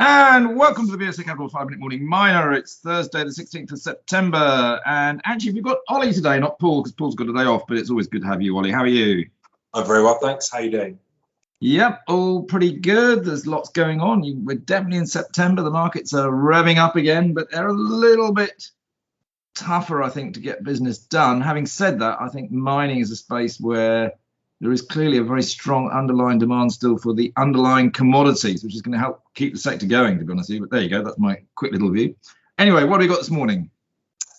And welcome to the VSA Capital 5-Minute Morning Miner. It's Thursday, the 16th of September. And actually, we've got Ollie today, not Paul, because Paul's got a day off, but it's always good to have you, Ollie. How are you? I'm very well, thanks. How are you doing? Yep, all pretty good. There's lots going on. We're definitely in September. The markets are revving up again, but they're a little bit tougher, I think, to get business done. Having said that, I think mining is a space where there is clearly a very strong underlying demand still for the underlying commodities, which is going to help keep the sector going, to be honest with you. But there you go. That's my quick little view. Anyway, what have we got this morning?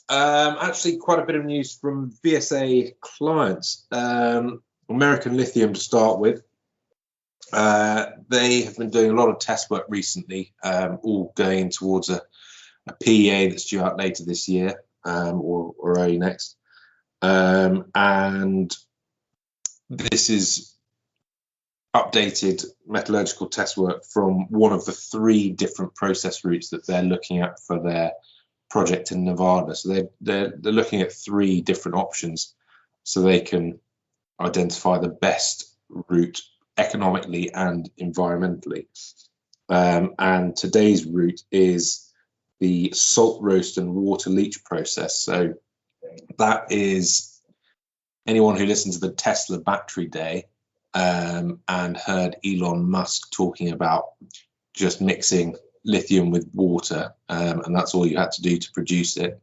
Actually, quite a bit of news from VSA clients. American Lithium to start with. They have been doing a lot of test work recently, all going towards a PEA that's due out later this year or early next. And this is updated metallurgical test work from one of the three different process routes that they're looking at for their project in Nevada. So they're looking at three different options so they can identify the best route economically and environmentally. And today's route is the salt roast and water leach process. So that is anyone who listened to the Tesla battery day and heard Elon Musk talking about just mixing lithium with water, and that's all you had to do to produce it.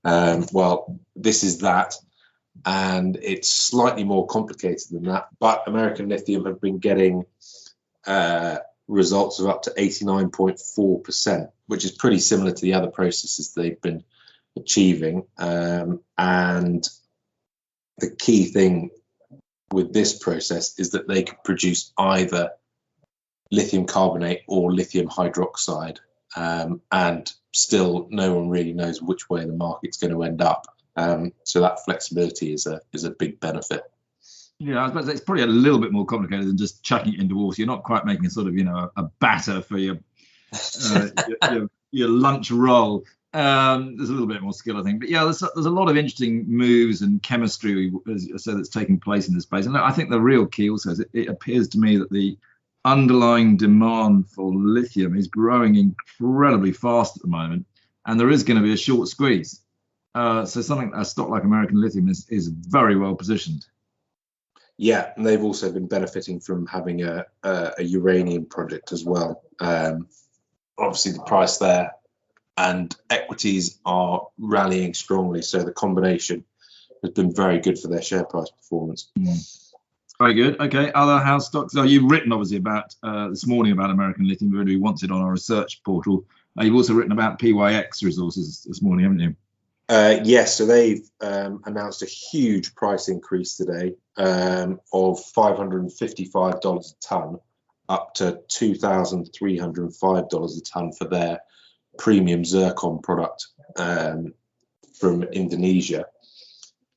Well, this is that, and it's slightly more complicated than that, but American Lithium have been getting results of up to 89.4%, which is pretty similar to the other processes they've been achieving. And the key thing with this process is that they could produce either lithium carbonate or lithium hydroxide, and still no one really knows which way the market's going to end up. So that flexibility is a big benefit. Yeah, I suppose it's probably a little bit more complicated than just chucking it into water. You're not quite making a sort of, a batter for your lunch roll. There's a little bit more skill, I think. But yeah, there's a lot of interesting moves and chemistry, as I said, that's taking place in this space. And I think the real key also is it appears to me that the underlying demand for lithium is growing incredibly fast at the moment, and there is going to be a short squeeze. So a stock like American Lithium is very well positioned. Yeah, and they've also been benefiting from having a uranium project as well. Obviously, the price there and equities are rallying strongly, so the combination has been very good for their share price performance. Very good. Okay, other house stocks. You've written obviously about this morning about American Lithium. Everybody wants it on our research portal. You've also written about PYX Resources this morning, haven't you? Yes, so they've announced a huge price increase today of $555 a ton, up to $2,305 a ton for their premium zircon product from Indonesia.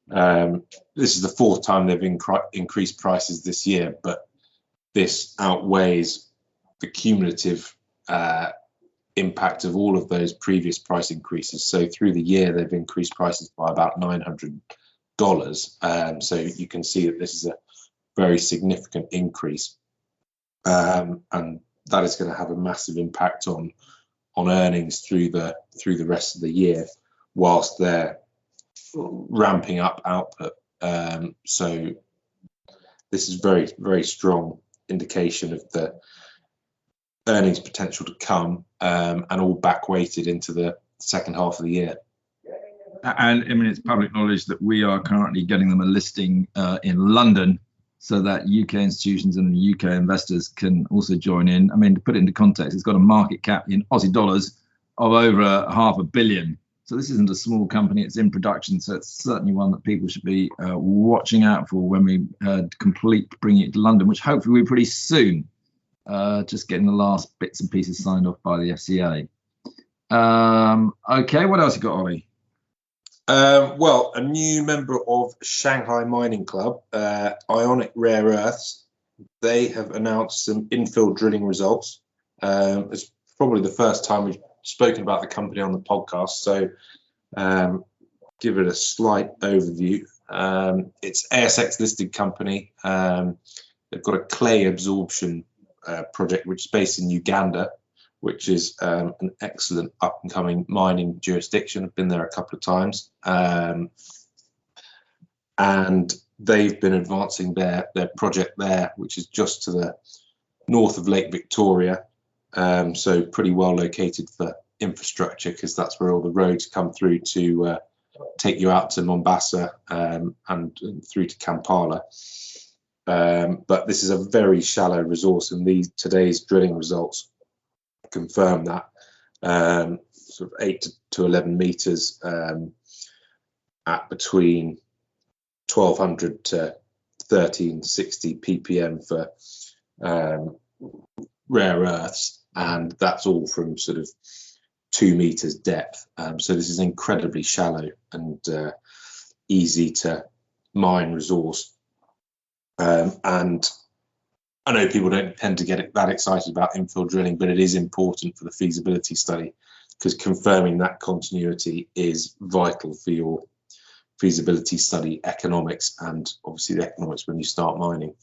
This is the fourth time they've increased prices this year, but this outweighs the cumulative impact of all of those previous price increases. So through the year, they've increased prices by about $900. So you can see that this is a very significant increase, and that is going to have a massive impact on earnings through the rest of the year, whilst they're ramping up output. So this is very, very strong indication of the earnings potential to come, and all back weighted into the second half of the year. And I mean, it's public knowledge that we are currently getting them a listing in London, so that UK institutions and UK investors can also join in. I mean, to put it into context, it's got a market cap in Aussie dollars of over $500 million. So this isn't a small company, it's in production. So it's certainly one that people should be watching out for when we complete bringing it to London, which hopefully will be pretty soon. Just getting the last bits and pieces signed off by the FCA. Okay, what else you got, Ollie? Well, a new member of Shanghai Mining Club, Ionic Rare Earths, they have announced some infill drilling results. It's probably the first time we've spoken about the company on the podcast, so give it a slight overview. It's ASX listed company. They've got a clay absorption project which is based in Uganda, which is an excellent up-and-coming mining jurisdiction. I've been there a couple of times. And they've been advancing their project there, which is just to the north of Lake Victoria. So pretty well located for infrastructure, because that's where all the roads come through to take you out to Mombasa and through to Kampala. But this is a very shallow resource, and today's drilling results confirm that. Sort of 8 to 11 meters at between 1200 to 1360 ppm for rare earths, and that's all from sort of 2 meters depth. So this is incredibly shallow and easy to mine resource. And I know people don't tend to get that excited about infill drilling, but it is important for the feasibility study, because confirming that continuity is vital for your feasibility study economics, and obviously the economics when you start mining.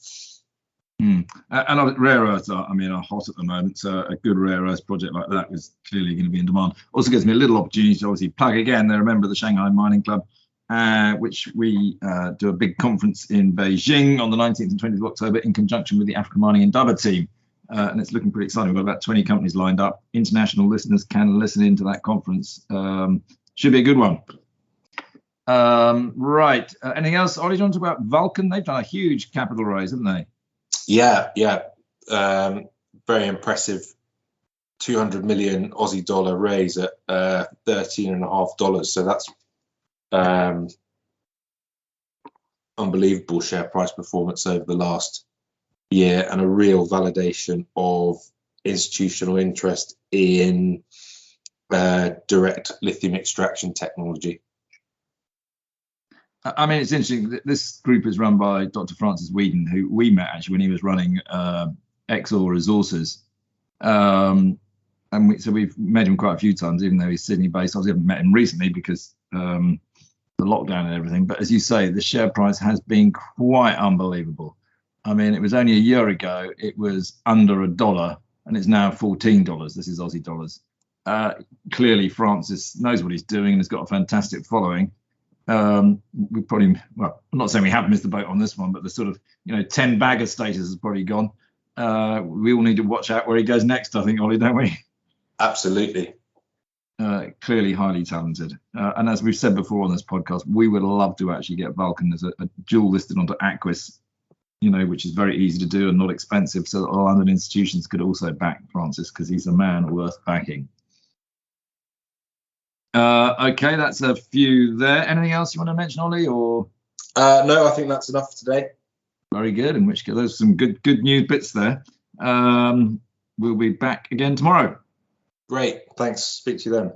And rare earths are hot at the moment, so a good rare earths project like that was clearly going to be in demand. Also gives me a little opportunity to obviously plug again. They're a member of the Shanghai Mining Club, which we do a big conference in Beijing on the 19th and 20th of October in conjunction with the Africa Mining Endeavour team. And it's looking pretty exciting. We've got about 20 companies lined up. International listeners can listen into that conference. Should be a good one. Right. Anything else, Ollie? Do you want to talk about Vulcan? They've done a huge capital raise, haven't they? Yeah. Very impressive. 200 million Aussie dollar raise at $13.50. So that's unbelievable share price performance over the last year, and a real validation of institutional interest in direct lithium extraction technology. I mean, it's interesting. This group is run by Dr. Francis Whedon, who we met actually when he was running Exor Resources. So we've met him quite a few times, even though he's Sydney based. Obviously, haven't met him recently because the lockdown and everything. But as you say, the share price has been quite unbelievable. I mean, it was only a year ago, it was under $1, and it's now $14. This is Aussie dollars. Clearly, Francis knows what he's doing and has got a fantastic following. We probably, well, I'm not saying we have missed the boat on this one, but the sort of 10 bagger status has probably gone. We all need to watch out where he goes next, I think, Ollie, don't we? Absolutely. Clearly highly talented. And as we've said before on this podcast, we would love to actually get Vulcan as a dual listed onto Aquis, which is very easy to do and not expensive, so that all London institutions could also back Francis, because he's a man worth backing. Okay, that's a few there. Anything else you want to mention, Ollie? Or no, I think that's enough for today. Very good. In which case, there's some good news bits there. We'll be back again tomorrow. Great. Thanks. Speak to you then.